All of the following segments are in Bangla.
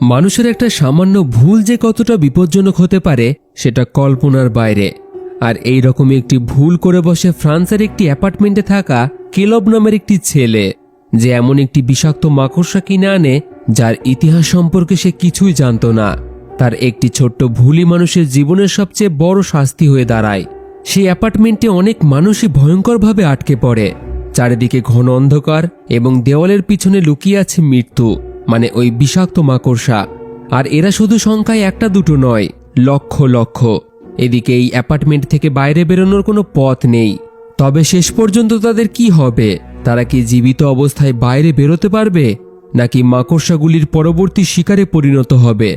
মানুষের একটা সামান্য ভুল যে কতটা বিপজ্জনক হতে পারে সেটা কল্পনার বাইরে। আর এই রকম একটি ভুল করে বসে ফ্রান্সের একটি অ্যাপার্টমেন্টে থাকা কেলব নামের একটি ছেলে, যে এমন একটি বিষাক্ত মাকড়সা কিনে আনে যার ইতিহাস সম্পর্কে সে কিছুই জানত না। তার একটি ছোট্ট ভুলই মানুষের জীবনের সবচেয়ে বড় শাস্তি হয়ে দাঁড়ায়। সেই অ্যাপার্টমেন্টে অনেক মানুষই ভয়ঙ্করভাবে আটকে পড়ে। চারিদিকে ঘন অন্ধকার এবং দেওয়ালের পিছনে লুকিয়ে আছে মৃত্যু, মানে ওই বিষাক্ত মাকড়সা। আর এরা শুধু সংখ্যায় একটা দুটো নয়, লক্ষ লক্ষ। এদিকে এই অ্যাপার্টমেন্ট থেকে বাইরে বেরোনোর কোনো পথ নেই। তবে শেষ পর্যন্ত তাদের কি হবে? তারা কি জীবিত অবস্থায় বাইরে বেরোতে পারবে, নাকি মাকড়সাগুলির পরবর্তী শিকারে পরিণত হবে?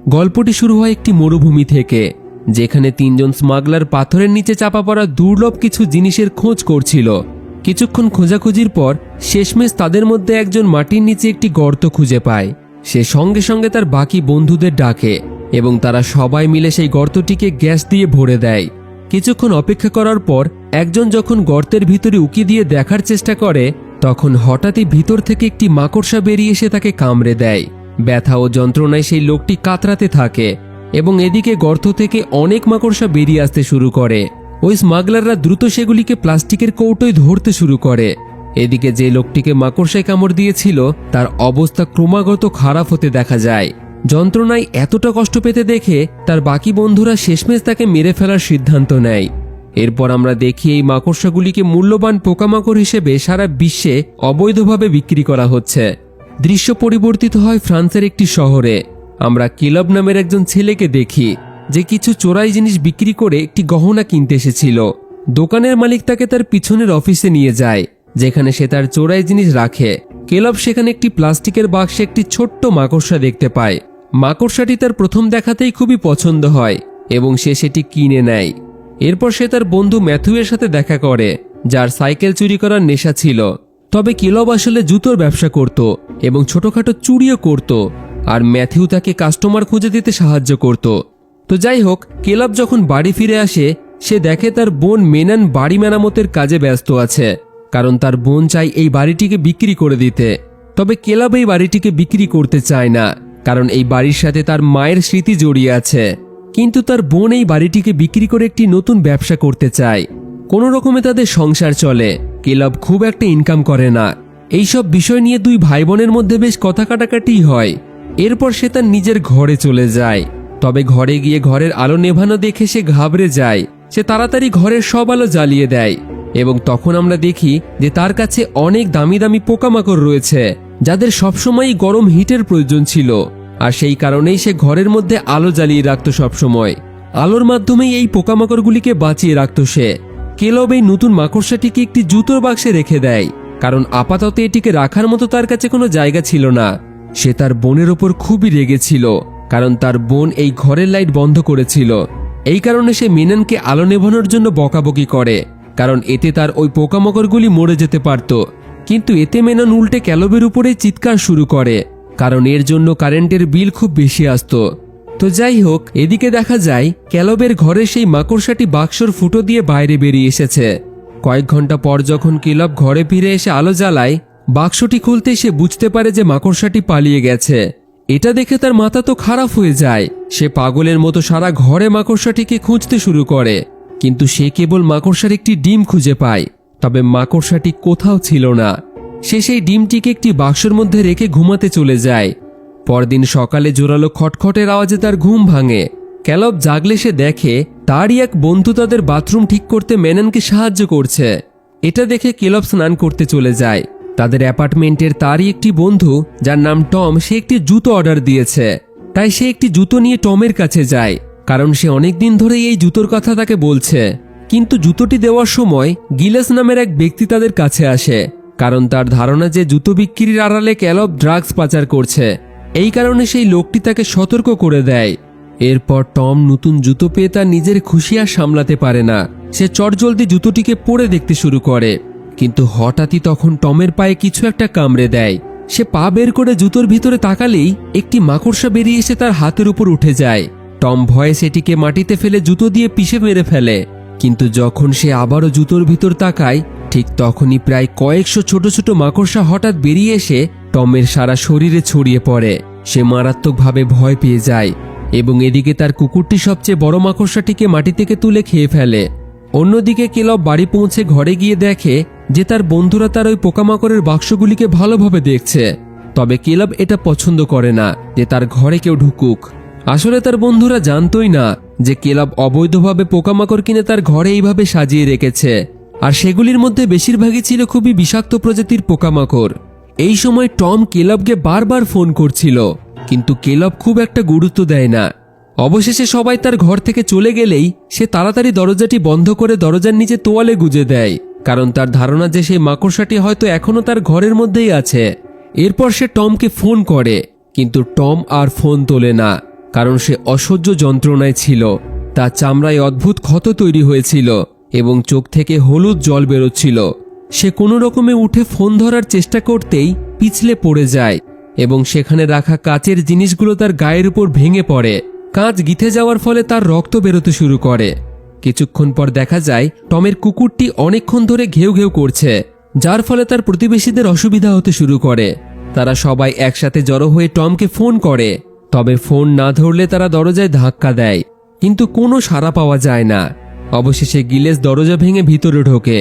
গল্পটি শুরু হয় একটি মরুভূমি থেকে, যেখানে তিনজন স্মাগলার পাথরের নিচে চাপা পড়া দুর্লভ কিছু জিনিসের খোঁজ করছিল। কিছুক্ষণ খোঁজাখুঁজির পর শেষমেশ তাদের মধ্যে একজন মাটির নিচে একটি গর্ত খুঁজে পায়। সে সঙ্গে সঙ্গে তার বাকি বন্ধুদের ডাকে এবং তারা সবাই মিলে সেই গর্তটিকে গ্যাস দিয়ে ভরে দেয়। কিছুক্ষণ অপেক্ষা করার পর একজন যখন গর্তের ভিতরে উকি দিয়ে দেখার চেষ্টা করে, তখন হঠাৎই ভিতর থেকে একটি মাকড়সা বেরিয়ে এসে তাকে কামড়ে দেয়। ব্যথা ও যন্ত্রণায় সেই লোকটি কাতরাতে থাকে এবং এদিকে গর্ত থেকে অনেক মাকড়সা বেরিয়ে আসতে শুরু করে। ওই স্মাগলাররা দ্রুত সেগুলিকে প্লাস্টিকের কৌটোয় ধরতে শুরু করে। এদিকে যে লোকটিকে মাকড়সায় কামড় দিয়েছিল তার অবস্থা ক্রমাগত খারাপ হতে দেখা যায়। যন্ত্রণায় এতটা কষ্ট পেতে দেখে তার বাকি বন্ধুরা শেষমেশ তাকে মেরে ফেলার সিদ্ধান্ত নেয়। এরপর আমরা দেখি এই মাকড়সাগুলিকে মূল্যবান পোকামাকড় হিসেবে সারা বিশ্বে অবৈধভাবে বিক্রি করা হচ্ছে। দৃশ্য পরিবর্তিত হয় ফ্রান্সের একটি শহরে। আমরা কেলব নামের একজন ছেলেকে দেখি, যে কিছু চোরাই জিনিস বিক্রি করে একটি গহনা কিনতে এসেছিল। দোকানের মালিক তাকে তার পিছনের অফিসে নিয়ে যায়, যেখানে সে তার চোরাই জিনিস রাখে। কেলব সেখানে একটি প্লাস্টিকের বাক্সে একটি ছোট্ট মাকড়সা দেখতে পায়। মাকড়সাটি তার প্রথম দেখাতেই খুবই পছন্দ হয় এবং সে সেটি কিনে নেয়। এরপর সে তার বন্ধু ম্যাথিউয়ের সাথে দেখা করে, যার সাইকেল চুরি করার নেশা ছিল। তবে কেলব আসলে জুতোর ব্যবসা করত এবং ছোটখাটো চুরিও করত, আর ম্যাথিউ তাকে কাস্টমার খুঁজে দিতে সাহায্য করত। তো যাই হোক, কেলব যখন বাড়ি ফিরে আসে, সে দেখে তার বোন মেনান বাড়ি মেরামতের কাজে ব্যস্ত আছে, কারণ তার বোন চায় এই বাড়িটিকে বিক্রি করে দিতে। তবে কেলব এই বাড়িটিকে বিক্রি করতে চায় না, কারণ এই বাড়ির সাথে তার মায়ের স্মৃতি জড়িয়ে আছে। কিন্তু তার বোন এই বাড়িটিকে বিক্রি করে একটি নতুন ব্যবসা করতে চায়। কোনো রকমে তাদের সংসার চলে। কেলব খুব একটা ইনকাম করে না। এইসব বিষয় নিয়ে দুই ভাই বোনের মধ্যে বেশ কথা কাটাকাটি হয়। এরপর সে তার নিজের ঘরে চলে যায়। তবে ঘরে গিয়ে ঘরের আলো নেভানো দেখে সে ঘাবড়ে যায়। সে তাড়াতাড়ি ঘরের সব আলো জ্বালিয়ে দেয় এবং তখন আমরা দেখি যে তার কাছে অনেক দামি দামি পোকামাকড় রয়েছে, যাদের সবসময়ই গরম হিটের প্রয়োজন ছিল। আর সেই কারণেই সে ঘরের মধ্যে আলো জ্বালিয়ে রাখত সবসময়। আলোর মাধ্যমেই এই পোকামাকড়গুলিকে বাঁচিয়ে রাখত সে। কেলব এই নতুন মাকড়সাটিকে একটি জুতোর বাক্সে রেখে দেয়, কারণ আপাতত এটিকে রাখার মতো তার কাছে কোনো জায়গা ছিল না। সে তার বোনের ওপর খুবই রেগেছিল, কারণ তার বোন এই ঘরের লাইট বন্ধ করেছিল। এই কারণে সে মেনানকে আলো নেভানোর জন্য বকাবকি করে, কারণ এতে তার ওই পোকামাকড়গুলি মরে যেতে পারত। কিন্তু এতে মেনান উল্টে কেলবের উপরে চিৎকার শুরু করে, কারণ এর জন্য কারেন্টের বিল খুব বেশি আসতো। তো যাই হোক, এদিকে দেখা যায় কেলবের ঘরে সেই মাকড়সাটি বাক্সর ফুটো দিয়ে বাইরে বেরিয়ে এসেছে। কয়েক ঘন্টা পর যখন কেলব ঘরে ফিরে এসে আলো জ্বালায়, বাক্সটি খুলতেই সে বুঝতে পারে যে মাকড়সাটি পালিয়ে গেছে। এটা দেখে তার মাথা তো খারাপ হয়ে যায়। সে পাগলের মতো সারা ঘরে মাকড়সাটিকে খুঁজতে শুরু করে, কিন্তু সে কেবল মাকড়সার একটি ডিম খুঁজে পায়। তবে মাকড়সাটি কোথাও ছিল না। সে সেই ডিমটিকে একটি বাক্সের মধ্যে রেখে ঘুমাতে চলে যায়। পরদিন সকালে জোরালো খটখটের আওয়াজে তার ঘুম ভাঙে। কেলব জাগলে সে দেখে তারই এক বন্ধু তাদের বাথরুম ঠিক করতে মেনানকে সাহায্য করছে। এটা দেখে কেলব স্নান করতে চলে যায়। তাদের অ্যাপার্টমেন্টের তারই একটি বন্ধু, যার নাম টম, সে একটি জুতো অর্ডার দিয়েছে। তাই সে একটি জুতো নিয়ে টমের কাছে যায়, কারণ সে অনেকদিন ধরেই এই জুতোর কথা তাকে বলছে। কিন্তু জুতোটি দেওয়ার সময় গিলেস নামের এক ব্যক্তি তাদের কাছে আসে, কারণ তার ধারণা যে জুতো বিক্রির আড়ালে কেলব ড্রাগস পাচার করছে। এই কারণে সেই লোকটি তাকে সতর্ক করে দেয়। এরপর টম নতুন জুতো পেয়ে তার নিজের খুশি আর সামলাতে পারে না। সে চটজলদি জুতোটিকে পরে দেখতে শুরু করে, কিন্তু হঠাৎই তখন টমের পায়ে কিছু একটা কামড়ে দেয়। সে পা বের করে জুতোর ভিতরে তাকালেই একটি মাকড়সা বেরিয়ে এসে তার হাতের উপর উঠে যায়। টম ভয়ে সেটিকে মাটিতে ফেলে জুতো দিয়ে পিষে মেরে ফেলে। কিন্তু যখন সে আবারও জুতোর ভিতর তাকায়, ঠিক তখনই প্রায় কয়েকশো ছোট ছোট মাকড়সা হঠাৎ বেরিয়ে এসে টমের সারা শরীরে ছড়িয়ে পড়ে। সে মারাত্মকভাবে ভয় পেয়ে যায় এবং এদিকে তার কুকুরটি সবচেয়ে বড় মাকড়সাটিকে মাটি থেকে তুলে খেয়ে ফেলে। অন্যদিকে কেলব বাড়ি পৌঁছে ঘরে গিয়ে দেখে যে তার বন্ধুরা তার ওই পোকামাকড়ের বাক্সগুলিকে ভালোভাবে দেখছে। তবে কেলব এটা পছন্দ করে না যে তার ঘরে কেউ ঢুকুক। আসলে তার বন্ধুরা জানতই না যে কেলব অবৈধভাবে পোকামাকড় কিনে তার ঘরে এইভাবে সাজিয়ে রেখেছে, আর সেগুলির মধ্যে বেশিরভাগই ছিল খুবই বিষাক্ত প্রজাতির পোকামাকড়। এই সময় টম কেলবকে বারবার ফোন করছিল, কিন্তু কেলব খুব একটা গুরুত্ব দেয় না। অবশেষে সবাই তার ঘর থেকে চলে গেলেই সে তাড়াতাড়ি দরজাটি বন্ধ করে দরজার নিচে তোয়ালে গুজে দেয়, কারণ তার ধারণা যে সেই মাকড়সাটি হয়তো এখনো তার ঘরের মধ্যেই আছে। এরপর সে টমকে ফোন করে, কিন্তু টম আর ফোন তোলে না, কারণ সে অসহ্য যন্ত্রণায় ছিল। তার চামড়ায় অদ্ভুত ক্ষত তৈরি হয়েছিল এবং চোখ থেকে হলুদ জল বেরোচ্ছিল। সে কোনো রকমে উঠে ফোন ধরার চেষ্টা করতেই পিছলে পড়ে যায় এবং সেখানে রাখা কাচের জিনিসগুলো তার গায়ের উপর ভেঙে পড়ে। কাঁচ গিথে যাওয়ার ফলে তার রক্ত বেরোতে শুরু করে। কিছুক্ষণ পর দেখা যায় টমের কুকুরটি অনেকক্ষণ ধরে ঘেউ ঘেউ করছে, যার ফলে তার প্রতিবেশীদের অসুবিধা হতে শুরু করে। তারা সবাই একসাথে জড়ো হয়ে টমকে ফোন করে, তবে ফোন না ধরলে তারা দরজায় ধাক্কা দেয়, কিন্তু কোনো সাড়া পাওয়া যায় না। অবশেষে গিলেস দরজা ভেঙে ভিতরে ঢোকে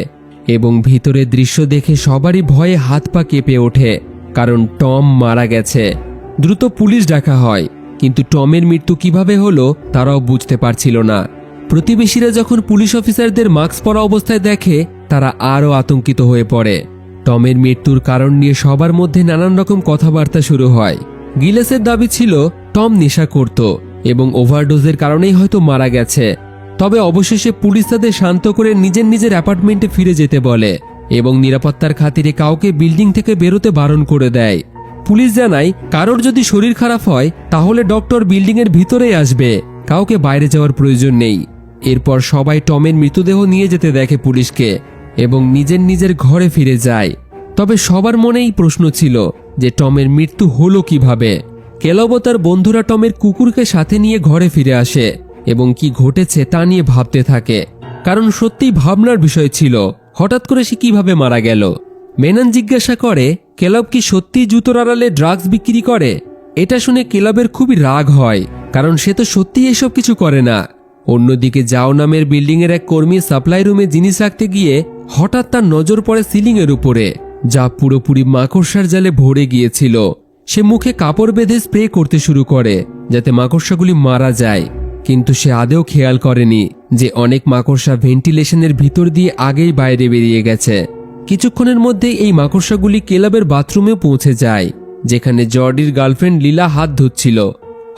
এবং ভিতরের দৃশ্য দেখে সবারই ভয়ে হাত পা কেঁপে ওঠে, কারণ টম মারা গেছে। দ্রুত পুলিশ ডাকা হয়, কিন্তু টমের মৃত্যু কিভাবে হলো তারাও বুঝতে পারছিল না। প্রতিবেশীরা যখন পুলিশ অফিসারদের মাস্ক পরা অবস্থায় দেখে, তারা আরও আতঙ্কিত হয়ে পড়ে। টমের মৃত্যুর কারণ নিয়ে সবার মধ্যে নানান রকম কথাবার্তা শুরু হয়। গিলেসের দাবি ছিল টম নেশা করত এবং ওভারডোজের কারণেই হয়তো মারা গেছে। তবে অবশেষে পুলিশ তাদের শান্ত করে নিজের নিজের অ্যাপার্টমেন্টে ফিরে যেতে বলে এবং নিরাপত্তার খাতিরে কাউকে বিল্ডিং থেকে বেরোতে বারণ করে দেয়। পুলিশ জানায় কারোর যদি শরীর খারাপ হয় তাহলে ডক্টর বিল্ডিংয়ের ভিতরেই আসবে, কাউকে বাইরে যাওয়ার প্রয়োজন নেই। এরপর সবাই টমের মৃতদেহ নিয়ে যেতে দেখে পুলিশকে এবং নিজের নিজের ঘরে ফিরে যায়। তবে সবার মনেই প্রশ্ন ছিল যে টমের মৃত্যু হলো কিভাবে। কেলব ও তার বন্ধুরা টমের কুকুরকে সাথে নিয়ে ঘরে ফিরে আসে এবং কি ঘটেছে তা নিয়ে ভাবতে থাকে, কারণ সত্যিই ভাবনার বিষয় ছিল হঠাৎ করে সে কিভাবে মারা গেল। মেনন জিজ্ঞাসা করে কেলব কি সত্যি জুতোর আড়ালে ড্রাগস বিক্রি করে। এটা শুনে কেলবের খুবই রাগ হয়, কারণ সে তো সত্যিই এসব কিছু করে না। অন্যদিকে জাও নামের বিল্ডিংয়ের এক কর্মী সাপ্লাই রুমে জিনিস রাখতে গিয়ে হঠাৎ তার নজর পড়ে সিলিংয়ের উপরে, যা পুরোপুরি মাকড়সার জালে ভরে গিয়েছিল। সে মুখে কাপড় বেঁধে স্প্রে করতে শুরু করে যাতে মাকড়সাগুলি মারা যায়, কিন্তু সে আদেও খেয়াল করেনি যে অনেক মাকড়সা ভেন্টিলেশনের ভিতর দিয়ে আগেই বাইরে বেরিয়ে গেছে। কিছুক্ষণের মধ্যেই এই মাকড়সাগুলি কেলবের বাথরুমেও পৌঁছে যায়, যেখানে জর্ডির গার্লফ্রেন্ড লীলা হাত ধুচ্ছিল।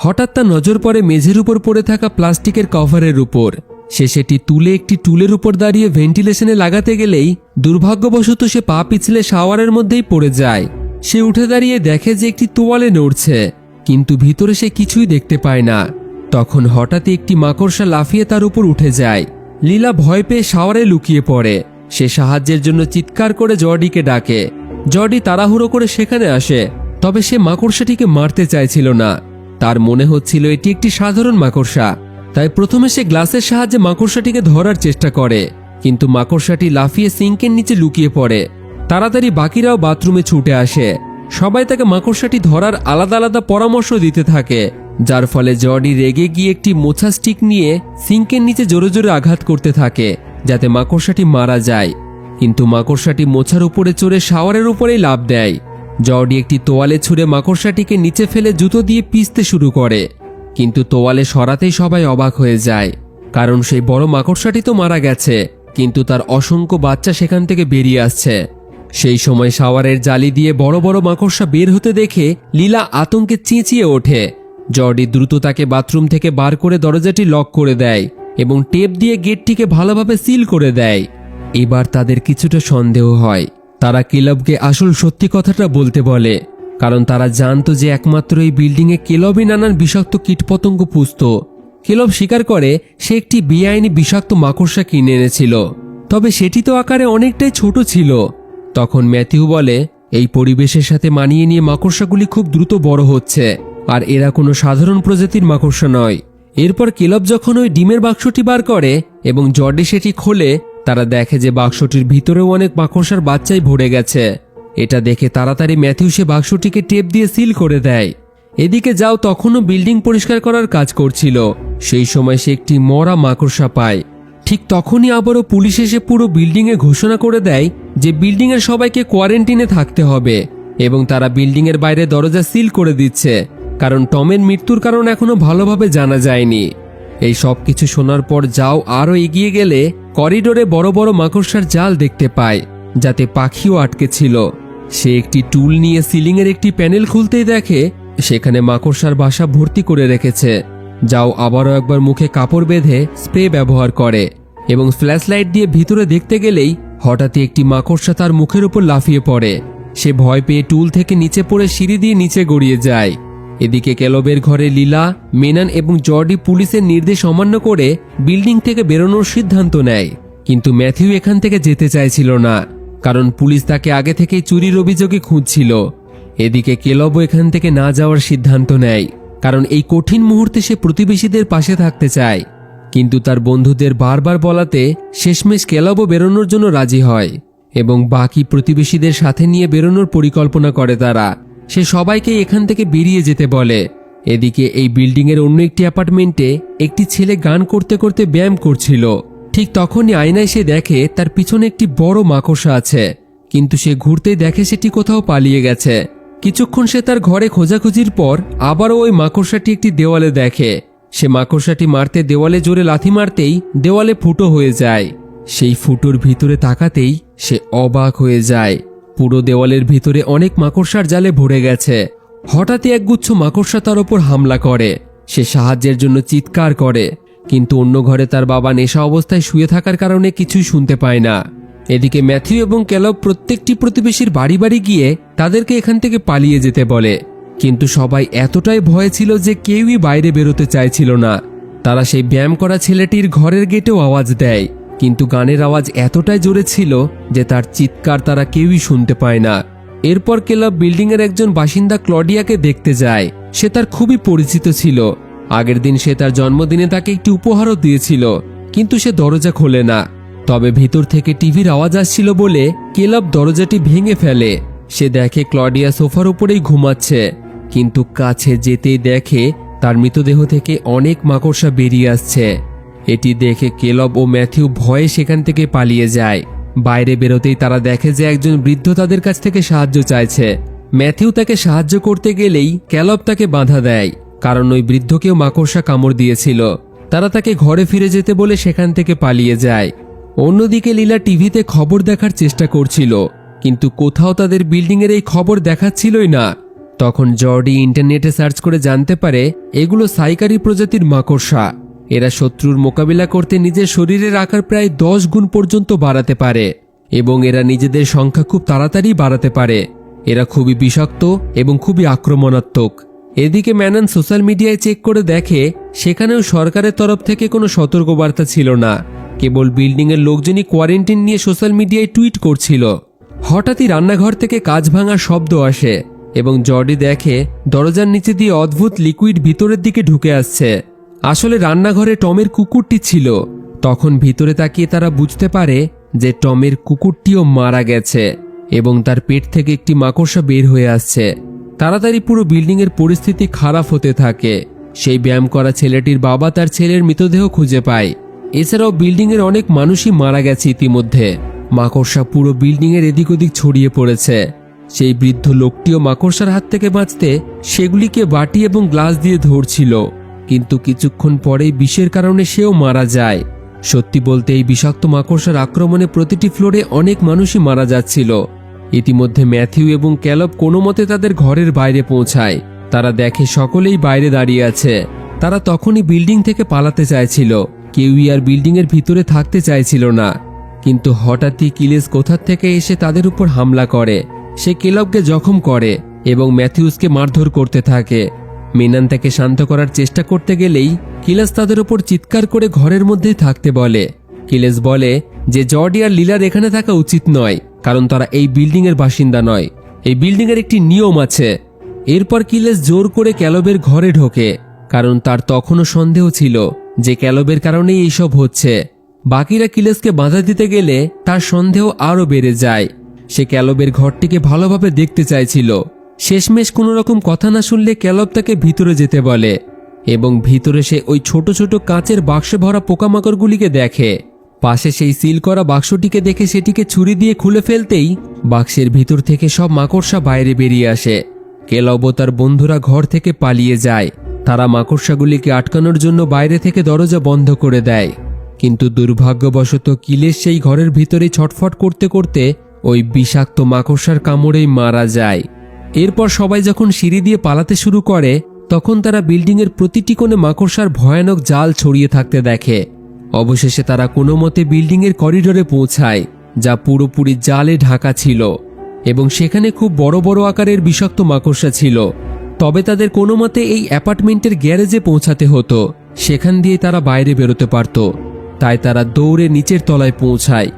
হঠাৎ তার নজর পড়ে মেঝের উপর পড়ে থাকা প্লাস্টিকের কভারের উপর। সে সেটি তুলে একটি টুলের উপর দাঁড়িয়ে ভেন্টিলেশনে লাগাতে গেলেই দুর্ভাগ্যবশত সে পা পিছলে শাওয়ারের মধ্যেই পড়ে যায়। সে উঠে দাঁড়িয়ে দেখে যে একটি তোয়ালে নড়ছে, কিন্তু ভিতরে সে কিছুই দেখতে পায় না। তখন হঠাৎই একটি মাকড়সা লাফিয়ে তার উপর উঠে যায়। লীলা ভয় পেয়ে শাওয়ারে লুকিয়ে পড়ে। সে সাহায্যের জন্য চিৎকার করে জর্ডিকে ডাকে। জর্ডি তাড়াহুড়ো করে সেখানে আসে, তবে সে মাকড়সাটিকে মারতে চাইছিল না। তার মনে হচ্ছিল এটি একটি সাধারণ মাকড়সা, তাই প্রথমে সে গ্লাসের সাহায্যে মাকড়সাটিকে ধরার চেষ্টা করে, কিন্তু মাকড়সাটি লাফিয়ে সিঙ্কের নিচে লুকিয়ে পড়ে। তাড়াতাড়ি বাকিরাও বাথরুমে ছুটে আসে। সবাই তাকে মাকড়সাটি ধরার আলাদা আলাদা পরামর্শ দিতে থাকে, যার ফলে জর্ডি রেগে গিয়ে একটি মোছা স্টিক নিয়ে সিঙ্কের নিচে জোরে জোরে আঘাত করতে থাকে যাতে মাকড়সাটি মারা যায়। কিন্তু মাকড়সাটি মোছার উপরে চড়ে শাওয়ারের উপরেই লাফ দেয়। জর্ডি একটি তোয়ালে ছুঁড়ে মাকড়সাটিকে নিচে ফেলে জুতো দিয়ে পিষতে শুরু করে, কিন্তু তোয়ালে সরাতেই সবাই অবাক হয়ে যায়, কারণ সেই বড় মাকড়সাটি তো মারা গেছে, কিন্তু তার অসংখ্য বাচ্চা সেখান থেকে বেরিয়ে আসছে। সেই সময় শাওয়ারের জালি দিয়ে বড় বড় মাকড়সা বের হতে দেখে লীলা আতঙ্কে চেঁচিয়ে ওঠে। জর্ডি দ্রুত তাকে বাথরুম থেকে বার করে দরজাটি লক করে দেয় এবং টেপ দিয়ে গেটটিকে ভালোভাবে সিল করে দেয়। এবার তাদের কিছুটা সন্দেহ হয়। তারা কেলবকে আসল সত্যি কথাটা বলতে বলে, কারণ তারা জানতো যে একমাত্র এই বিল্ডিংয়ে কেলবই নানান বিষাক্ত কীটপতঙ্গ পুষত। কেলব স্বীকার করে সে একটি বেআইনি বিষাক্ত মাকড়সা কিনে এনেছিল, তবে সেটি তো আকারে অনেকটাই ছোট ছিল। তখন ম্যাথিউ বলে এই পরিবেশের সাথে মানিয়ে নিয়ে মাকড়সাগুলি খুব দ্রুত বড় হচ্ছে, আর এরা কোনো সাধারণ প্রজাতির মাকড়সা নয়। এরপর কেলব যখন ওই ডিমের বাক্সটি বার করে এবং জর্ডি সেটি খোলে, তারা দেখে যে বাক্সটির ভিতরেও অনেক মাকড়সার বাচ্চাই ভরে গেছে। এটা দেখে তাড়াতাড়ি ম্যাথিউ সে বাক্সটিকে টেপ দিয়ে সিল করে দেয় এদিকে যাও তখনও বিল্ডিং পরিষ্কার করার কাজ করছিল। সেই সময় সে একটি মরা মাকড়সা পায়। ঠিক তখনই আবারও পুলিশ এসে পুরো বিল্ডিংয়ে ঘোষণা করে দেয় যে বিল্ডিংয়ের সবাইকে কোয়ারেন্টিনে থাকতে হবে এবং তারা বিল্ডিংয়ের বাইরে দরজা সিল করে দিচ্ছে, কারণ টমের মৃত্যুর কারণ এখনো ভালোভাবে জানা যায়নি। এই সব কিছু শোনার পর যাও আরও এগিয়ে গেলে করিডোরে বড় বড় মাকড়সার জাল দেখতে পায়, যাতে পাখিও আটকে ছিল। সে একটি টুল নিয়ে সিলিংয়ের একটি প্যানেল খুলতেই দেখে সেখানে মাকড়সার বাসা ভর্তি করে রেখেছে। যাও আবারও একবার মুখে কাপড় বেঁধে স্প্রে ব্যবহার করে এবং ফ্ল্যাশ লাইট দিয়ে ভিতরে দেখতে গেলেই হঠাৎই একটি মাকড়সা তার মুখের উপর লাফিয়ে পড়ে। সে ভয় পেয়ে টুল থেকে নিচে পড়ে সিঁড়ি দিয়ে নিচে গড়িয়ে যায়। এদিকে ক্যালবের ঘরে লীলা, মেনান এবং জর্ডি পুলিশের নির্দেশ অমান্য করে বিল্ডিং থেকে বেরোনোর সিদ্ধান্ত নেয়, কিন্তু ম্যাথিউ এখান থেকে যেতে চাইছিল না, কারণ পুলিশ তাকে আগে থেকেই চুরির অভিযোগে খুঁজছিল। এদিকে ক্যালবও এখান থেকে না যাওয়ার সিদ্ধান্ত নেয়, কারণ এই কঠিন মুহূর্তে সে প্রতিবেশীদের পাশে থাকতে চায়। কিন্তু তার বন্ধুদের বারবার বলাতে শেষমেশ ক্যালবও বেরোনোর জন্য রাজি হয় এবং বাকি প্রতিবেশীদের সাথে নিয়ে বেরোনোর পরিকল্পনা করে তারা। সে সবাইকে এখান থেকে বেরিয়ে যেতে বলে। এদিকে এই বিল্ডিংয়ের অন্য একটি অ্যাপার্টমেন্টে একটি ছেলে গান করতে করতে ব্যায়াম করছিল। ঠিক তখনই আয়নায় সে দেখে তার পিছনে একটি বড় মাকড়সা আছে, কিন্তু সে ঘুরতেই দেখে সেটি কোথাও পালিয়ে গেছে। কিছুক্ষণ সে তার ঘরে খোঁজাখুঁজির পর আবারও ওই মাকড়সাটি একটি দেওয়ালে দেখে। সে মাকড়সাটি মারতে দেওয়ালে জোরে লাথি মারতেই দেওয়ালে ফুটো হয়ে যায়। সেই ফুটোর ভিতরে তাকাতেই সে অবাক হয়ে যায়। পুরো দেওয়ালের ভিতরে অনেক মাকড়সার জালে ভরে গেছে। হঠাৎই একগুচ্ছ মাকড়সা তার ওপর হামলা করে। সে সাহায্যের জন্য চিৎকার করে, কিন্তু অন্য ঘরে তার বাবা নেশা অবস্থায় শুয়ে থাকার কারণে কিছুই শুনতে পায় না। এদিকে ম্যাথিউ এবং ক্যালব প্রত্যেকটি প্রতিবেশীর বাড়ি বাড়ি গিয়ে তাদেরকে এখান থেকে পালিয়ে যেতে বলে, কিন্তু সবাই এতটাই ভয়ে ছিল যে কেউই বাইরে বেরোতে চাইছিল না। তারা সেই ব্যায়াম করা ছেলেটির ঘরের গেটেও আওয়াজ দেয়, কিন্তু গানের আওয়াজ এতটাই জোরে ছিল যে তার চিৎকার তারা কেউই শুনতে পায় না। এরপর ক্যালব বিল্ডিংয়ের একজন বাসিন্দা ক্লডিয়াকে দেখতে যায়। সে তার খুবই পরিচিত ছিল। আগের দিন সে তার জন্মদিনে তাকে একটি উপহারও দিয়েছিল, কিন্তু সে দরজা খোলে না। তবে ভিতর থেকে টিভির আওয়াজ আসছিল বলে ক্যালব দরজাটি ভেঙে ফেলে। সে দেখে ক্লডিয়া সোফার উপরেই ঘুমাচ্ছে, কিন্তু কাছে যেতেই দেখে তার মৃতদেহ থেকে অনেক মাকড়সা বেরিয়ে আসছে। এটি দেখে ক্যালব ও ম্যাথিউ ভয়ে সেখান থেকে পালিয়ে যায়। বাইরে বেরোতেই তারা দেখে যে একজন বৃদ্ধ তাদের কাছ থেকে সাহায্য চাইছে। ম্যাথিউ তাকে সাহায্য করতে গেলেই ক্যালব তাকে বাধা দেয়, কারণ ওই বৃদ্ধকেও মাকড়সা কামড় দিয়েছিল। তারা তাকে ঘরে ফিরে যেতে বলে সেখান থেকে পালিয়ে যায়। অন্যদিকে লীলা টিভিতে খবর দেখার চেষ্টা করছিল, কিন্তু কোথাও তাদের বিল্ডিংয়ের এই খবর দেখাচ্ছিলই না। তখন জর্ডি ইন্টারনেটে সার্চ করে জানতে পারে এগুলো সাইকারি প্রজাতির মাকড়সা। এরা শত্রুর মোকাবিলা করতে নিজের শরীরের আকার প্রায় 10 গুণ পর্যন্ত বাড়াতে পারে এবং এরা নিজেদের সংখ্যা খুব তাড়াতাড়ি বাড়াতে পারে। এরা খুবই বিষাক্ত এবং খুবই আক্রমণাত্মক। এদিকে ম্যানন সোশ্যাল মিডিয়ায় চেক করে দেখে সেখানেও সরকারের তরফ থেকে কোনো সতর্কবার্তা ছিল না, কেবল বিল্ডিংয়ের লোকজনই কোয়ারেন্টিন নিয়ে সোশ্যাল মিডিয়ায় টুইট করছিল। হঠাৎই রান্নাঘর থেকে কাঁচ ভাঙার শব্দ আসে এবং জর্ডি দেখে দরজার নিচে দিয়ে অদ্ভুত লিকুইড ভিতরের দিকে ঢুকে আসছে। আসলে রান্নাঘরে টমের কুকুরটি ছিল। তখন ভিতরে তাকিয়ে তারা বুঝতে পারে যে টমের কুকুরটিও মারা গেছে এবং তার পেট থেকে একটি মাকড়সা বের হয়ে আসছে। তাড়াতাড়ি পুরো বিল্ডিংয়ের পরিস্থিতি খারাপ হতে থাকে। সেই ব্যায়াম করা ছেলেটির বাবা তার ছেলের মৃতদেহ খুঁজে পায়। এছাড়াও বিল্ডিংয়ের অনেক মানুষই মারা গেছে ইতিমধ্যে। মাকড়সা পুরো বিল্ডিংয়ের এদিক ওদিক ছড়িয়ে পড়েছে। সেই বৃদ্ধ লোকটিও মাকড়সার হাত থেকে বাঁচতে সেগুলিকে বাটি এবং গ্লাস দিয়ে ধরছিল, কিন্তু কিছুক্ষণ পরেই বিষের কারণে সেও মারা যায়। সত্যি বলতে এই বিষাক্ত মাকড়সার আক্রমণে প্রতিটি ফ্লোরে অনেক মানুষই মারা যাচ্ছিল। ইতিমধ্যে ম্যাথিউ এবং ক্যালব কোনো মতে তাদের ঘরের বাইরে পৌঁছায়। তারা দেখে সকলেই বাইরে দাঁড়িয়ে আছে। তারা তখনই বিল্ডিং থেকে পালাতে চাইছিল, কেউই আর বিল্ডিংয়ের ভিতরে থাকতে চাইছিল না। কিন্তু হঠাৎই কিলেস কোথার থেকে এসে তাদের উপর হামলা করে। সে ক্যালবকে জখম করে এবং ম্যাথিউসকে মারধর করতে থাকে। মেনান তাকে শান্ত করার চেষ্টা করতে গেলেই কিলেস তাদের উপর চিৎকার করে ঘরের মধ্যেই থাকতে বলে। কিলেস বলে যে জর্ডি আর লীলার এখানে থাকা উচিত নয়, কারণ তারা এই বিল্ডিংয়ের বাসিন্দা নয়। এই বিল্ডিংয়ের একটি নিয়ম আছে। এরপর কিলেস জোর করে ক্যালবের ঘরে ঢোকে, কারণ তার তখনও সন্দেহ ছিল যে ক্যালবের কারণেই এইসব হচ্ছে। বাকিরা কিলেসকে বাধা দিতে গেলে তার সন্দেহ আরও বেড়ে যায়। সে ক্যালবের ঘরটিকে ভালোভাবে দেখতে চাইছিল, শেষমেশ কোনো রকম কথা না শুনলে ক্যালব তাকে ভিতরে যেতে বলে এবং ভিতরে সে ওই ছোট ছোট কাঁচের বাক্সে ভরা পোকামাকড়গুলিকে দেখে। পাশে সেই সিল করা বাক্সটিকে দেখে সেটিকে ছুরি দিয়ে খুলে ফেলতেই বাক্সের ভিতর থেকে সব মাকড়সা বাইরে বেরিয়ে আসে। ক্যালব ও তার বন্ধুরা ঘর থেকে পালিয়ে যায়। তারা মাকড়সাগুলিকে আটকানোর জন্য বাইরে থেকে দরজা বন্ধ করে দেয়, কিন্তু দুর্ভাগ্যবশত কিলেশ সেই ঘরের ভিতরে ছটফট করতে করতে ওই বিষাক্ত মাকড়সার কামড়েই মারা যায়। এরপর সবাই যখন সিঁড়ি দিয়ে পালাতে শুরু করে তখন তারা বিল্ডিংয়ের প্রতিটি কোণে মাকড়সার ভয়ানক জাল ছড়িয়ে থাকতে দেখে। অবশেষে তারা কোনো মতে বিল্ডিংয়ের করিডোরে পৌঁছায়, যা পুরোপুরি জালে ঢাকা ছিল এবং সেখানে খুব বড় বড় আকারের বিষাক্ত মাকড়সা ছিল। তবে তাদের কোনো মতে এই অ্যাপার্টমেন্টের গ্যারেজে পৌঁছাতে হতো, সেখান দিয়ে তারা বাইরে বেরোতে পারত। তাই তারা দৌড়ে নিচের তলায় পৌঁছায়,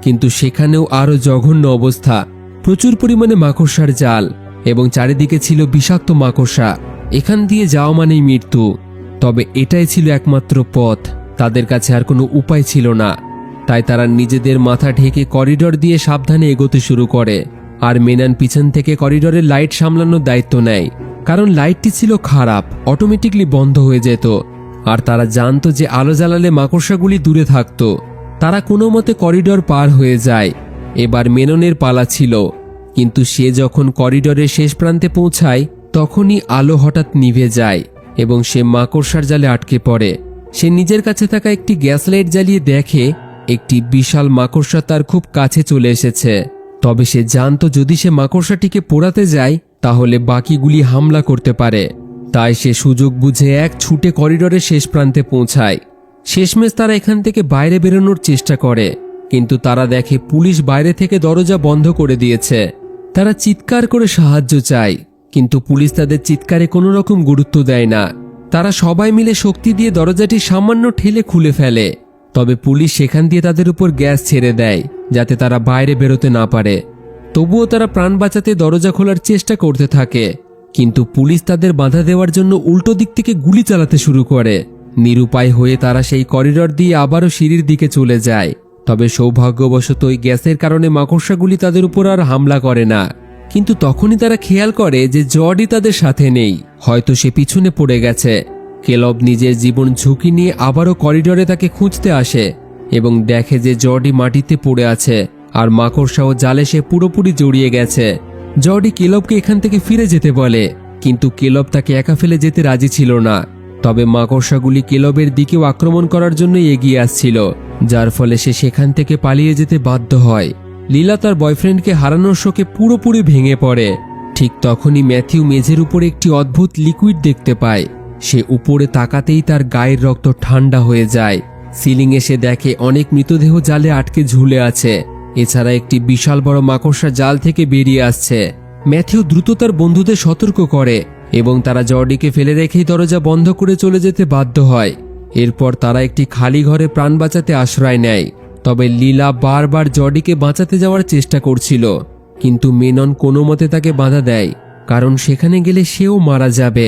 কিন্তু সেখানেও আরও জঘন্য অবস্থা। প্রচুর পরিমাণে মাকড়সার জাল এবং চারিদিকে ছিল বিষাক্ত মাকড়সা। এখান দিয়ে যাওয়া মানেই মৃত্যু। তবে এটাই ছিল একমাত্র পথ, তাদের কাছে আর কোনো উপায় ছিল না। তাই তারা নিজেদের মাথা ঢেকে করিডোর দিয়ে সাবধানে এগোতে শুরু করে। আর মেনান পিছন থেকে করিডোরের লাইট সামলানোর দায়িত্ব নেয়, কারণ লাইটটি ছিল খারাপ, অটোমেটিকলি বন্ধ হয়ে যেত। আর তারা জানতো যে আলো জ্বালালে মাকড়সাগুলি দূরে থাকতো। তারা কোনো মতে করিডোর পার হয়ে যায়। এবার মেননের পালা ছিল, কিন্তু সে যখন করিডোরের শেষ প্রান্তে পৌঁছায় তখনই আলো হঠাৎ নিভে যায় এবং সে মাকড়সার জালে আটকে পড়ে। সে নিজের কাছে থাকা একটি গ্যাস লাইট জ্বালিয়ে দেখে একটি বিশাল মাকড়সা তার খুব কাছে চলে এসেছে। তবে সে জানতো যদি সে মাকড়সাটিকে পোড়াতে যায় তাহলে বাকিগুলি হামলা করতে পারে। তাই সে সুযোগ বুঝে এক ছুটে করিডোরের শেষ প্রান্তে পৌঁছায়। শেষমেশ তারা এখান থেকে বাইরে বেরোনোর চেষ্টা করে, কিন্তু তারা দেখে পুলিশ বাইরে থেকে দরজা বন্ধ করে দিয়েছে। তারা চিৎকার করে সাহায্য চায়, কিন্তু পুলিশ তাদের চিৎকারে কোনো রকম গুরুত্ব দেয় না। তারা সবাই মিলে শক্তি দিয়ে দরজাটি সামান্য ঠেলে খুলে ফেলে। তবে পুলিশ সেখান দিয়ে তাদের উপর গ্যাস ছেড়ে দেয় যাতে তারা বাইরে বেরোতে না পারে। তবুও তারা প্রাণ বাঁচাতে দরজা খোলার চেষ্টা করতে থাকে, কিন্তু পুলিশ তাদের বাধা দেওয়ার জন্য উল্টো দিক থেকে গুলি চালাতে শুরু করে। নিরুপায় হয়ে তারা সেই করিডোর দিয়ে আবারও সিঁড়ির দিকে চলে যায়। তবে সৌভাগ্যবশত ওই গ্যাসের কারণে মাকড়সাগুলি তাদের উপর আর হামলা করে না। কিন্তু তখনই তারা খেয়াল করে যে জর্ডি তাদের সাথে নেই, হয়তো সে পিছনে পড়ে গেছে। ক্যালব নিজের জীবন ঝুঁকি নিয়ে আবারও করিডোরে তাকে খুঁজতে আসে এবং দেখে যে জর্ডি মাটিতে পড়ে আছে আর মাকড়সা ও জালে সে পুরোপুরি জড়িয়ে গেছে। জর্ডি ক্যালবকে এখান থেকে ফিরে যেতে বলে, কিন্তু ক্যালব তাকে একা ফেলে যেতে রাজি ছিল না। তবে মাকড়সাগুলি ক্যালবের দিকেও আক্রমণ করার জন্য এগিয়ে আসছিল, যার ফলে সে সেখান থেকে পালিয়ে যেতে বাধ্য হয়। লীলা তার বয়ফ্রেন্ডকে হারানোর শোকে পুরোপুরি ভেঙে পড়ে। ঠিক তখনই ম্যাথিউ মেঝের উপরে একটি অদ্ভুত লিকুইড দেখতে পায়। সে উপরে তাকাতেই তার গায়ের রক্ত ঠান্ডা হয়ে যায়। সিলিংয়ে সে দেখে অনেক মৃতদেহ জালে আটকে ঝুলে আছে। এছাড়া একটি বিশাল বড় মাকড়সা জাল থেকে বেরিয়ে আসছে। ম্যাথিউ দ্রুত তার বন্ধুদের সতর্ক করে এবং তারা জর্ডিকে ফেলে রেখেই দরজা বন্ধ করে চলে যেতে বাধ্য হয়। এরপর তারা একটি খালি ঘরে প্রাণ বাঁচাতে আশ্রয় নেয়। তবে লীলা বারবার জর্ডিকে বাঁচাতে যাওয়ার চেষ্টা করছিল, কিন্তু মেনন কোনো মতে তাকে বাধা দেয়, কারণ সেখানে গেলে সেও মারা যাবে।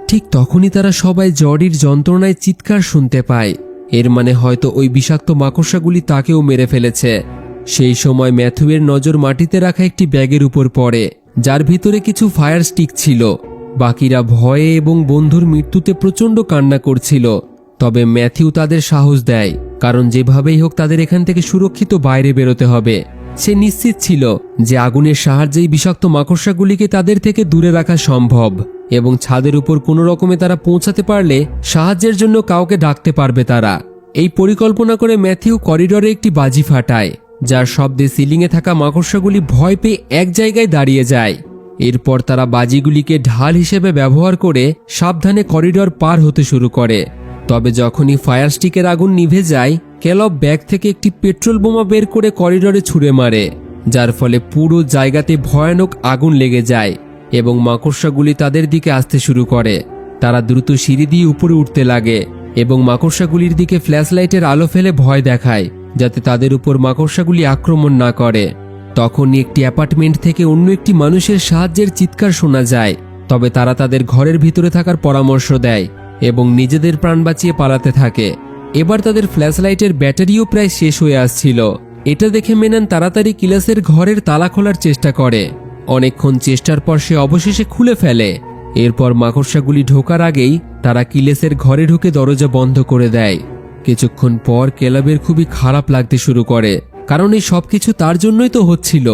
ঠিক তখনই তারা সবাই জর্ডির যন্ত্রণায় চিৎকার শুনতে পায়। এর মানে হয়তো ওই বিষাক্ত মাকড়সাগুলি তাকেও মেরে ফেলেছে। সেই সময় ম্যাথিউয়ের নজর মাটিতে রাখা একটি ব্যাগের উপর পড়ে, যার ভিতরে কিছু ফায়ার স্টিক ছিল। বাকিরা ভয়ে এবং বন্ধুর মৃত্যুতে প্রচণ্ড কান্না করছিল। তবে ম্যাথিউ তাদের সাহস দেয়, কারণ যেভাবেই হোক তাদের এখান থেকে সুরক্ষিত বাইরে বেরোতে হবে। সে নিশ্চিত ছিল যে আগুনের সাহায্যেই বিষাক্ত মাকড়সাগুলিকে তাদের থেকে দূরে রাখা সম্ভব এবং ছাদের উপর কোনো রকমে তারা পৌঁছাতে পারলে সাহায্যের জন্য কাউকে ডাকতে পারবে তারা। এই পরিকল্পনা করে ম্যাথিউ করিডোরে একটি বাজি ফাটায়, যার শব্দে সিলিংয়ে থাকা মাকড়সাগুলি ভয় পেয়ে এক জায়গায় দাঁড়িয়ে যায়। এরপর তারা বাজিগুলিকে ঢাল হিসেবে ব্যবহার করে সাবধানে করিডোর পার হতে শুরু করে। তবে যখনই ফায়ার স্টিকের আগুন নিভে যায়, ক্যালব ব্যাগ থেকে একটি পেট্রোল বোমা বের করে করিডোরে ছুঁড়ে মারে, যার ফলে পুরো জায়গাতে ভয়ানক আগুন লেগে যায় এবং মাকড়সাগুলি তাদের দিকে আসতে শুরু করে। তারা দ্রুত সিঁড়ি দিয়ে উপরে উঠতে লাগে এবং মাকড়সাগুলির দিকে ফ্ল্যাশ লাইটের আলো ফেলে ভয় দেখায়, যাতে তাদের উপর মাকড়সাগুলি আক্রমণ না করে। তখনই একটি অ্যাপার্টমেন্ট থেকে অন্য একটি মানুষের সাহায্যের চিৎকার শোনা যায়। তবে তারা তাদের ঘরের ভিতরে থাকার পরামর্শ দেয় এবং নিজেদের প্রাণ বাঁচিয়ে পালাতে থাকে। এবার তাদের ফ্ল্যাশ লাইটের ব্যাটারিও প্রায় শেষ হয়ে আসছিল। এটা দেখে মেনান তাড়াতাড়ি কিলাসের ঘরের তালা খোলার চেষ্টা করে, অনেকক্ষণ চেষ্টার পর সে অবশেষে খুলে ফেলে। এরপর মাকড়সাগুলি ঢোকার আগেই তারা কিলেসের ঘরে ঢুকে দরজা বন্ধ করে দেয়। কিছুক্ষণ পর ক্যালবের খুবই খারাপ লাগতে শুরু করে, কারণ এই সবকিছু তার জন্যই তো হচ্ছিল।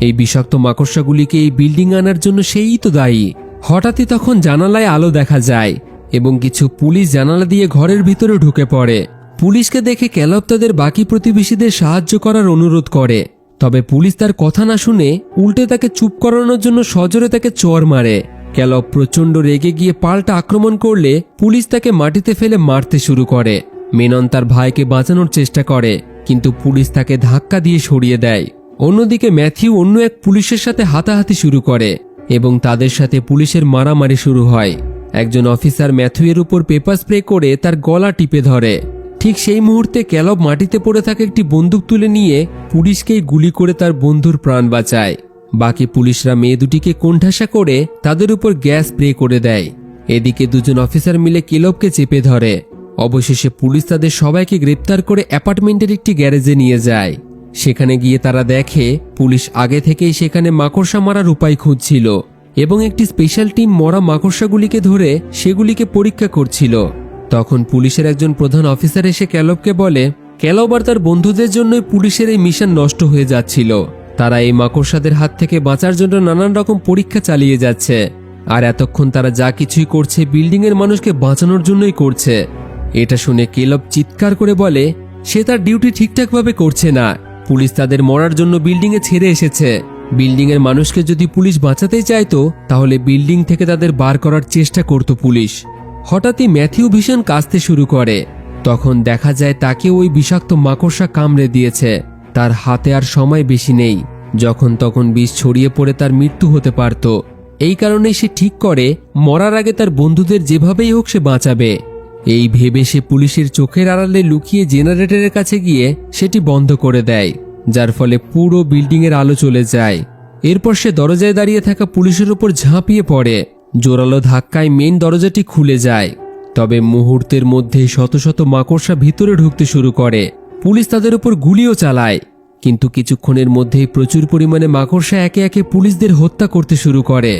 এই বিষাক্ত মাকড়সাগুলিকে এই বিল্ডিং আনার জন্য সেই তো দায়ী। হঠাৎই তখন জানালায় আলো দেখা যায় এবং কিছু পুলিশ জানালা দিয়ে ঘরের ভিতরে ঢুকে পড়ে। পুলিশকে দেখে ক্যালব তাদের বাকি প্রতিবেশীদের সাহায্য করার অনুরোধ করে, তবে পুলিশ তার কথা না শুনে উল্টে তাকে চুপ করানোর জন্য সজোরে তাকে চড় মারে। ক্যালব প্রচণ্ড রেগে গিয়ে পাল্টা আক্রমণ করলে পুলিশ তাকে মাটিতে ফেলে মারতে শুরু করে। মেনন তার ভাইকে বাঁচানোর চেষ্টা করে, কিন্তু পুলিশ তাকে ধাক্কা দিয়ে সরিয়ে দেয়। অন্যদিকে ম্যাথিউ অন্য এক পুলিশের সাথে হাতাহাতি শুরু করে এবং তাদের সাথে পুলিশের মারামারি শুরু হয়। একজন অফিসার ম্যাথিউয়ের উপর পেপার স্প্রে করে তার গলা টিপে ধরে। ঠিক সেই মুহূর্তে ক্যালব মাটিতে পড়ে থাকা একটি বন্দুক তুলে নিয়ে পুলিশকেই গুলি করে তার বন্ধুর প্রাণ বাঁচায়। বাকি পুলিশরা মেয়ে দুটিকে কোণঠাসা করে তাদের উপর গ্যাস স্প্রে করে দেয়। এদিকে দুজন অফিসার মিলে ক্যালবকে চেপে ধরে। অবশেষে পুলিশ তাদের সবাইকে গ্রেপ্তার করে অ্যাপার্টমেন্টের একটি গ্যারেজে নিয়ে যায়। সেখানে গিয়ে তারা দেখে পুলিশ আগে থেকেই সেখানে মাকড়সা মারার উপায় খুঁজছিল এবং একটি স্পেশাল টিম মরা মাকড়সাগুলিকে ধরে সেগুলিকে পরীক্ষা করছিল। তখন পুলিশের একজন প্রধান অফিসার এসে ক্যালবকে বলে, ক্যালব আর তার বন্ধুদের জন্যই পুলিশের এই মিশন নষ্ট হয়ে যাচ্ছিল। তারা এই মাকড়সাদের হাত থেকে বাঁচার জন্য নানান রকম পরীক্ষা চালিয়ে যাচ্ছে, আর এতক্ষণ তারা যা কিছুই করছে বিল্ডিংয়ের মানুষকে বাঁচানোর জন্যই করছে। এটা শুনে ক্যালব চিৎকার করে বলে সে তার ডিউটি ঠিকঠাকভাবে করছে না। পুলিশ তাদের মরার জন্য বিল্ডিংয়ে ছেড়ে এসেছে। বিল্ডিংয়ের মানুষকে যদি পুলিশ বাঁচাতেই চাইতো তাহলে বিল্ডিং থেকে তাদের বার করার চেষ্টা করত পুলিশ। হঠাৎই ম্যাথিউ ভীষণ কাঁদতে শুরু করে। তখন দেখা যায় তাকে ওই বিষাক্ত মাকড়সা কামড়ে দিয়েছে। তার হাতে আর সময় বেশি নেই, যখন তখন বিষ ছড়িয়ে পড়ে তার মৃত্যু হতে পারত। এই কারণেই সে ঠিক করে মরার আগে তার বন্ধুদের যেভাবেই হোক সে বাঁচাবে। এই ভেবে সে পুলিশের চোখের আড়ালে লুকিয়ে জেনারেটরের কাছে গিয়ে সেটি বন্ধ করে দেয়, যার ফলে পুরো বিল্ডিংয়ের আলো চলে যায়। এরপর সে দরজায় দাঁড়িয়ে থাকা পুলিশের উপর ঝাঁপিয়ে পড়ে। জোরালো ধাক্কায় মেইন দরজাটি খুলে যায়, তবে মুহূর্তের মধ্যেই শত শত মাকড়সা ভিতরে ঢুকতে শুরু করে। পুলিশ তাদের উপর গুলিও চালায়, কিন্তু কিছুক্ষণের মধ্যেই প্রচুর পরিমাণে মাকড়সা একে একে পুলিশদের হত্যা করতে শুরু করে।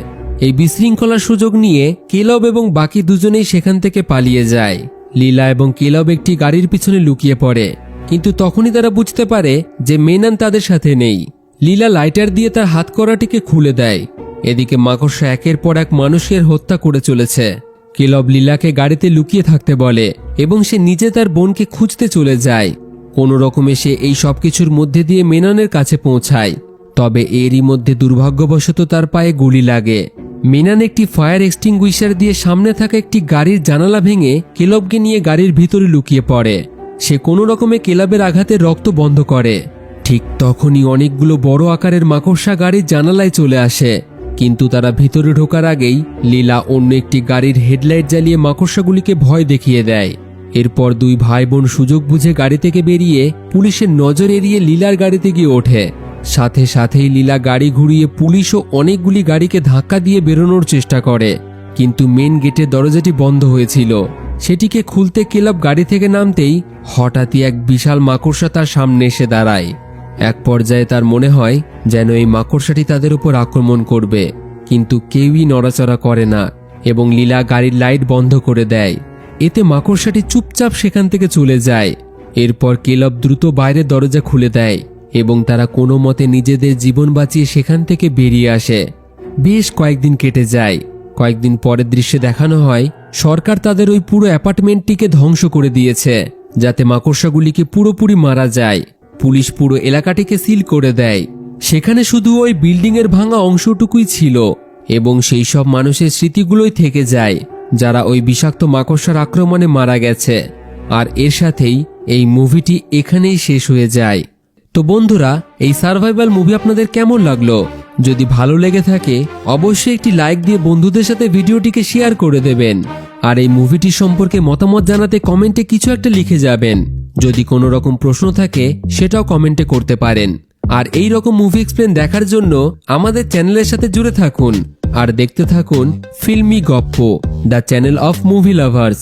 এই বিশৃঙ্খলার সুযোগ নিয়ে ক্যালব এবং বাকি দুজনেই সেখান থেকে পালিয়ে যায়। লীলা এবং ক্যালব একটি গাড়ির পিছনে লুকিয়ে পড়ে, কিন্তু তখনই তারা বুঝতে পারে যে মেনন তাদের সাথে নেই। লীলা লাইটার দিয়ে তার হাতকড়াটিকে খুলে দেয়। এদিকে মাকড়সা একের পর এক মানুষের হত্যা করে চলেছে। ক্যালব লীলাকে গাড়িতে লুকিয়ে থাকতে বলে এবং সে নিজে তার বোনকে খুঁজতে চলে যায়। কোনো রকমে সে এই সবকিছুর মধ্যে দিয়ে মেননের কাছে পৌঁছায়, তবে এরই মধ্যে দুর্ভাগ্যবশত তার পায়ে গুলি লাগে। মেনন একটি ফায়ার এক্সটিংগুইশার দিয়ে সামনে থাকা একটি গাড়ির জানালা ভেঙে ক্যালবকে নিয়ে গাড়ির ভিতরে লুকিয়ে পড়ে। সে কোনো রকমে ক্যালবের আঘাতে রক্ত বন্ধ করে। ঠিক তখনই অনেকগুলো বড় আকারের মাকড়সা গাড়ির জানালায় চলে আসে, কিন্তু তারা ভিতরে ঢোকার আগেই লীলা অন্য একটি গাড়ির হেডলাইট জ্বালিয়ে মাকড়সাগুলিকে ভয় দেখিয়ে দেয়। এরপর দুই ভাই বোন সুযোগ বুঝে গাড়ি থেকে বেরিয়ে পুলিশের নজর এড়িয়ে লীলার গাড়িতে গিয়ে ওঠে। সাথে সাথেই লীলা গাড়ি ঘুরিয়ে পুলিশ ও অনেকগুলি গাড়িকে ধাক্কা দিয়ে বেরোনোর চেষ্টা করে, কিন্তু মেন গেটের দরজাটি বন্ধ হয়েছিল। সেটিকে খুলতে ক্যালব গাড়ি থেকে নামতেই হঠাৎই এক বিশাল মাকড়সা তার সামনে এসে দাঁড়ায়। এক পর্যায়ে তার মনে হয় যেন এই মাকড়সাটি তাদের উপর আক্রমণ করবে, কিন্তু কেউই নড়াচড়া করে না এবং লীলা গাড়ির লাইট বন্ধ করে দেয়। এতে মাকড়সাটি চুপচাপ সেখান থেকে চলে যায়। এরপর ক্যালব দ্রুত বাইরের দরজা খুলে দেয় এবং তারা কোনো মতে নিজেদের জীবন বাঁচিয়ে সেখান থেকে বেরিয়ে আসে। বেশ কয়েকদিন কেটে যায়। কয়েকদিন পরের দৃশ্যে দেখানো হয় সরকার তাদের ওই পুরো অ্যাপার্টমেন্টটিকে ধ্বংস করে দিয়েছে, যাতে মাকড়সাগুলিকে পুরোপুরি মারা যায়। পুলিশ পুরো এলাকাটিকে সিল করে দেয়। সেখানে শুধু ওই বিল্ডিংয়ের ভাঙা অংশটুকুই ছিল এবং সেই সব মানুষের স্মৃতিগুলোই থেকে যায় যারা ওই বিষাক্ত মাকড়সার আক্রমণে মারা গেছে। আর এর সাথেই এই মুভিটি এখানেই শেষ হয়ে যায়। তো বন্ধুরা, এই সার্ভাইভাল মুভি আপনাদের কেমন লাগলো? যদি ভালো লেগে থাকে অবশ্যই একটি লাইক দিয়ে বন্ধুদের সাথে ভিডিওটিকে শেয়ার করে দেবেন। আর এই মুভিটি সম্পর্কে মতামত জানাতে কমেন্টে কিছু একটা লিখে যাবেন। যদি কোনো রকম প্রশ্ন থাকে সেটাও কমেন্টে করতে পারেন। আর এই রকম মুভি এক্সপ্লেন দেখার জন্য আমাদের চ্যানেলের সাথে জুড়ে থাকুন আর দেখতে থাকুন ফিল্মি গপ্প, the channel of movie lovers.